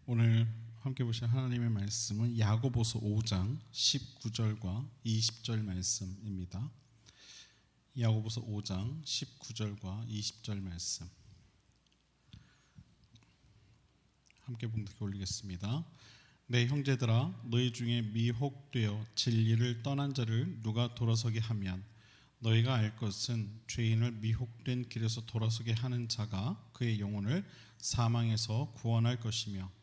오늘 함께 보실 하나님의 말씀은 야고보서 5장 19절과 20절 말씀입니다. 야고보서 5장 19절과 20절 말씀 함께 봉독해 올리겠습니다. 내 형제들아, 너희 중에 미혹되어 진리를 떠난 자를 누가 돌아서게 하면 너희가 알 것은 죄인을 미혹된 길에서 돌아서게 하는 자가 그의 영혼을 사망에서 구원할 것이며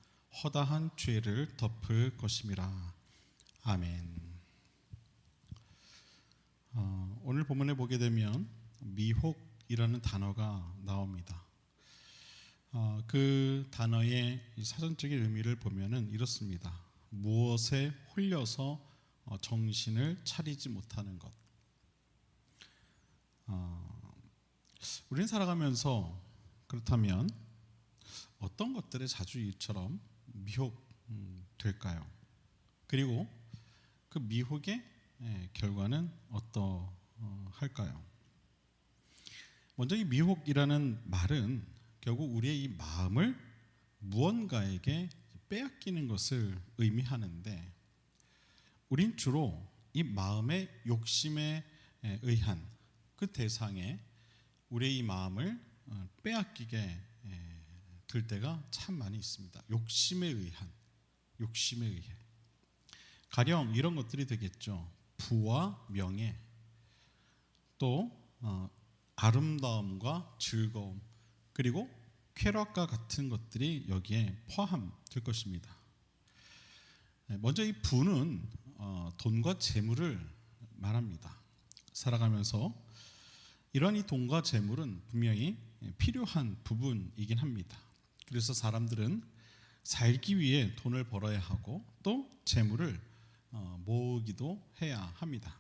허다한 죄를 덮을 것임이라. 아멘. 오늘 본문에 보게 되면 미혹이라는 단어가 나옵니다. 그 단어의 사전적인 의미를 보면은 이렇습니다. 무엇에 홀려서 정신을 차리지 못하는 것. 우리는 살아가면서 그렇다면 어떤 것들에 자주 이처럼 미혹될까요? 그리고 그 미혹의 결과는 어떠할까요? 먼저 이 미혹이라는 말은 결국 우리의 이 마음을 무언가에게 빼앗기는 것을 의미하는데, 우린 주로 이 마음의 욕심에 의한 그 대상에 우리의 이 마음을 빼앗기게 될 때가 참 많이 있습니다. 욕심에 의해. 가령 이런 것들이 되겠죠. 부와 명예, 또 아름다움과 즐거움, 그리고 쾌락과 같은 것들이 여기에 포함될 것입니다. 먼저 이 부는 돈과 재물을 말합니다. 살아가면서 이러한 이 돈과 재물은 분명히 필요한 부분이긴 합니다. 그래서 사람들은 살기 위해 돈을 벌어야 하고 또 재물을 모으기도 해야 합니다.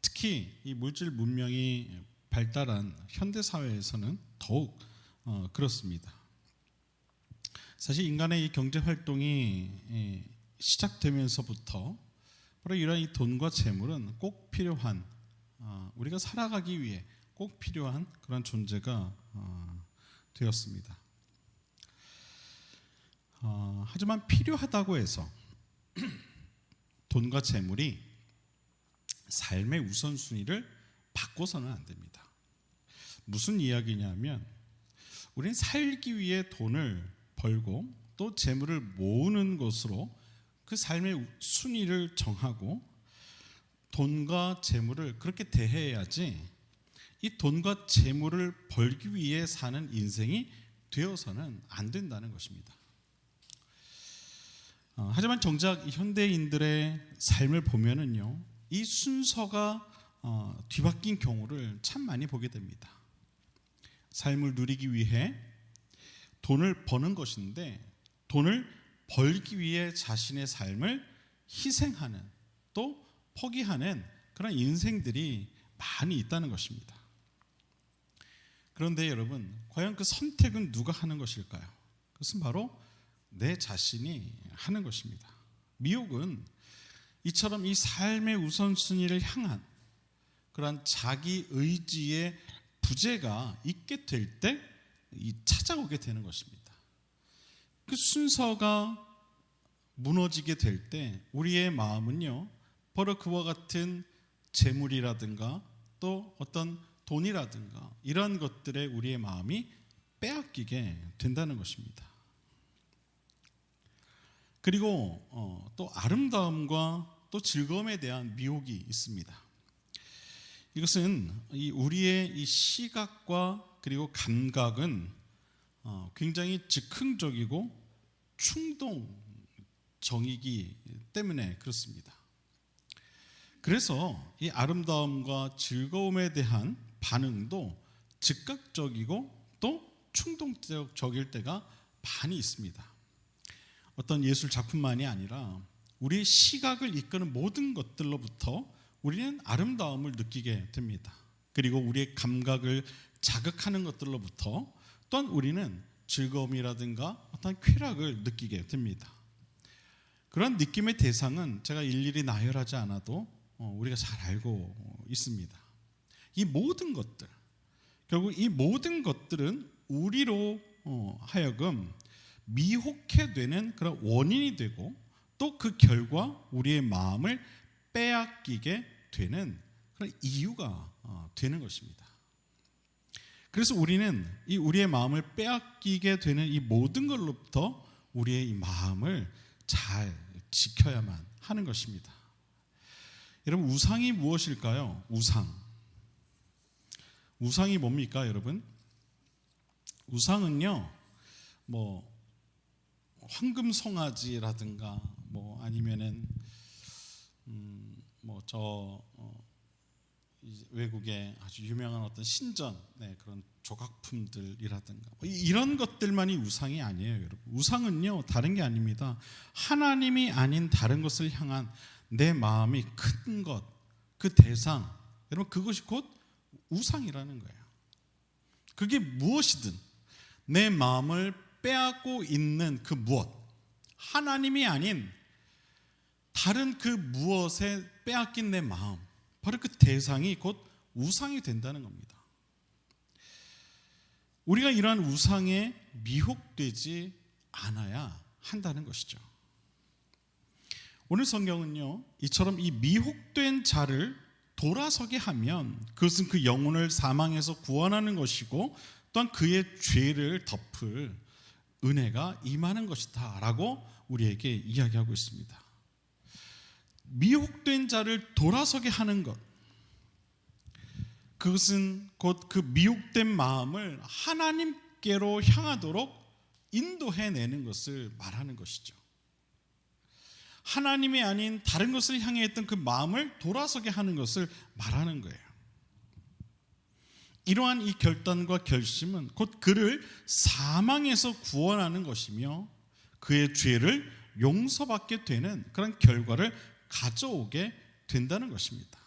특히 이 물질 문명이 발달한 현대 사회에서는 더욱 그렇습니다. 사실 인간의 이 경제 활동이 시작되면서부터 바로 이러한 이 돈과 재물은 꼭 필요한, 우리가 살아가기 위해 꼭 필요한 그런 존재가 되었습니다. 하지만 필요하다고 해서 돈과 재물이 삶의 우선순위를 바꿔서는 안 됩니다. 무슨 이야기냐면, 우리는 살기 위해 돈을 벌고 또 재물을 모으는 것으로 그 삶의 순위를 정하고 돈과 재물을 그렇게 대해야지 이 돈과 재물을 벌기 위해 사는 인생이 되어서는 안 된다는 것입니다. 하지만 정작 현대인들의 삶을 보면은요, 이 순서가 뒤바뀐 경우를 참 많이 보게 됩니다. 삶을 누리기 위해 돈을 버는 것인데, 돈을 벌기 위해 자신의 삶을 희생하는, 또 포기하는 그런 인생들이 많이 있다는 것입니다. 그런데 여러분, 과연 그 선택은 누가 하는 것일까요? 그것은 바로 내 자신이 하는 것입니다. 미혹은 이처럼 이 삶의 우선순위를 향한 그러한 자기 의지의 부재가 있게 될 때 찾아오게 되는 것입니다. 그 순서가 무너지게 될 때 우리의 마음은요, 바로 그와 같은 재물이라든가 또 어떤 돈이라든가 이런 것들에 우리의 마음이 빼앗기게 된다는 것입니다. 그리고 또 아름다움과 또 즐거움에 대한 미혹이 있습니다. 이것은 우리의 이 시각과 그리고 감각은 굉장히 즉흥적이고 충동적이기 때문에 그렇습니다. 그래서 이 아름다움과 즐거움에 대한 반응도 즉각적이고 또 충동적일 때가 많이 있습니다. 어떤 예술 작품만이 아니라 우리의 시각을 이끄는 모든 것들로부터 우리는 아름다움을 느끼게 됩니다. 그리고 우리의 감각을 자극하는 것들로부터 또한 우리는 즐거움이라든가 어떤 쾌락을 느끼게 됩니다. 그런 느낌의 대상은 제가 일일이 나열하지 않아도 우리가 잘 알고 있습니다. 이 모든 것들, 결국 이 모든 것들은 우리로 하여금 미혹해 되는 그런 원인이 되고 또 그 결과 우리의 마음을 빼앗기게 되는 그런 이유가 되는 것입니다. 그래서 우리는 이 우리의 마음을 빼앗기게 되는 이 모든 걸로부터 우리의 이 마음을 잘 지켜야만 하는 것입니다. 여러분, 우상이 무엇일까요? 우상이 뭡니까, 여러분? 우상은요, 황금 송아지라든가 아니면은 외국의 아주 유명한 어떤 신전 그런 조각품들이라든가 이런 것들만이 우상이 아니에요, 여러분. 우상은요 다른 게 아닙니다. 하나님이 아닌 다른 것을 향한 내 마음이 큰 것, 그 대상, 여러분, 그것이 곧 우상이라는 거예요. 그게 무엇이든 내 마음을 빼앗고 있는 그 무엇, 하나님이 아닌 다른 그 무엇에 빼앗긴 내 마음, 바로 그 대상이 곧 우상이 된다는 겁니다. 우리가 이러한 우상에 미혹되지 않아야 한다는 것이죠. 오늘 성경은요, 이처럼 이 미혹된 자를 돌아서게 하면 그것은 그 영혼을 사망에서 구원하는 것이고 또한 그의 죄를 덮을 은혜가 임하는 것이다 라고 우리에게 이야기하고 있습니다. 미혹된 자를 돌아서게 하는 것, 그것은 곧 그 미혹된 마음을 하나님께로 향하도록 인도해내는 것을 말하는 것이죠. 하나님이 아닌 다른 것을 향해 했던 그 마음을 돌아서게 하는 것을 말하는 거예요. 이러한 이 결단과 결심은 곧 그를 사망에서 구원하는 것이며 그의 죄를 용서받게 되는 그런 결과를 가져오게 된다는 것입니다.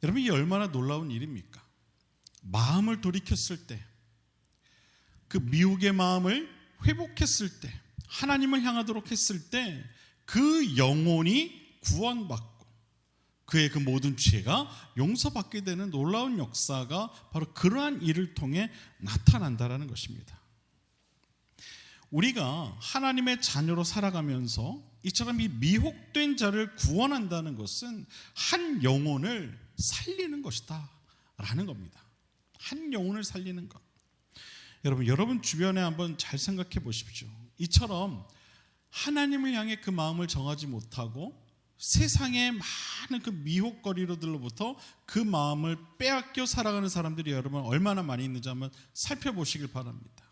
여러분, 이게 얼마나 놀라운 일입니까? 마음을 돌이켰을 때, 그 미혹의 마음을 회복했을 때, 하나님을 향하도록 했을 때 그 영혼이 구원받고 그의 그 모든 죄가 용서받게 되는 놀라운 역사가 바로 그러한 일을 통해 나타난다는 것입니다. 우리가 하나님의 자녀로 살아가면서 이처럼 이 미혹된 자를 구원한다는 것은 한 영혼을 살리는 것이다 라는 겁니다. 한 영혼을 살리는 것. 여러분 주변에 한번 잘 생각해 보십시오. 이처럼 하나님을 향해 그 마음을 정하지 못하고 세상의 많은 그 미혹거리로들로부터 그 마음을 빼앗겨 살아가는 사람들이 여러분 얼마나 많이 있는지 한번 살펴보시길 바랍니다.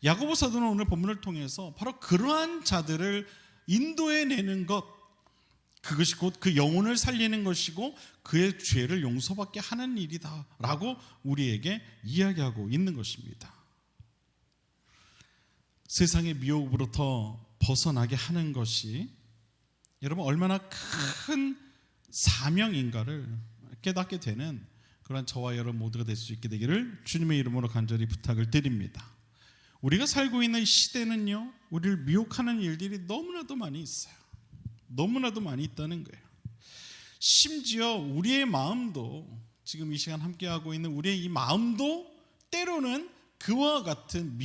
야고보 사도는 오늘 본문을 통해서 바로 그러한 자들을 인도해내는 것, 그것이 곧 그 영혼을 살리는 것이고 그의 죄를 용서받게 하는 일이다 라고 우리에게 이야기하고 있는 것입니다. 세상의 미혹으로부터 벗어나게 하는 것이 여러분 얼마나 큰 사명인가를 깨닫게 되는 그런 저와 여러분 모두가 될 수 있게 되기를 주님의 이름으로 간절히 부탁을 드립니다. 우리가 살고 있는 시대는요, 우리를 미혹하는 일들이 너무나도 많이 있어요. 너무나도 많이 있다는 거예요. 심지어 우리의 마음도, 지금 이 시간 함께하고 있는 우리의 이 마음도 때로는 그와 같은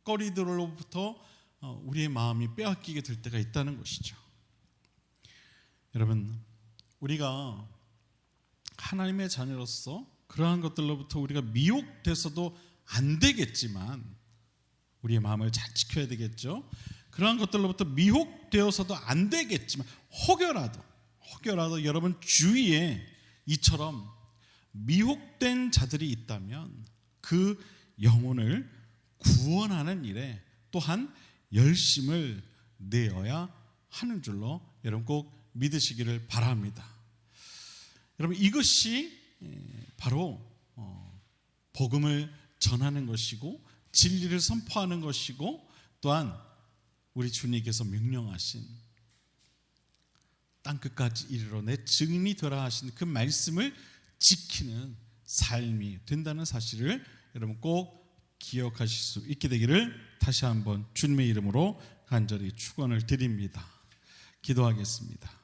미혹거리들로부터 우리의 마음이 빼앗기게 될 때가 있다는 것이죠. 여러분, 우리가 하나님의 자녀로서 그러한 것들로부터 우리가 미혹돼서도 안 되겠지만 우리의 마음을 잘 지켜야 되겠죠. 그러한 것들로부터 미혹되어서도 안 되겠지만 혹여라도 여러분 주위에 이처럼 미혹된 자들이 있다면 그 영혼을 구원하는 일에 또한 열심을 내어야 하는 줄로 여러분 꼭 믿으시기를 바랍니다. 여러분, 이것이 바로 복음을 전하는 것이고 진리를 선포하는 것이고 또한 우리 주님께서 명령하신 땅끝까지 이르러 내 증인이 되라 하신 그 말씀을 지키는 삶이 된다는 사실을 여러분 꼭 기억하실 수 있게 되기를 다시 한번 주님의 이름으로 간절히 축원을 드립니다. 기도하겠습니다.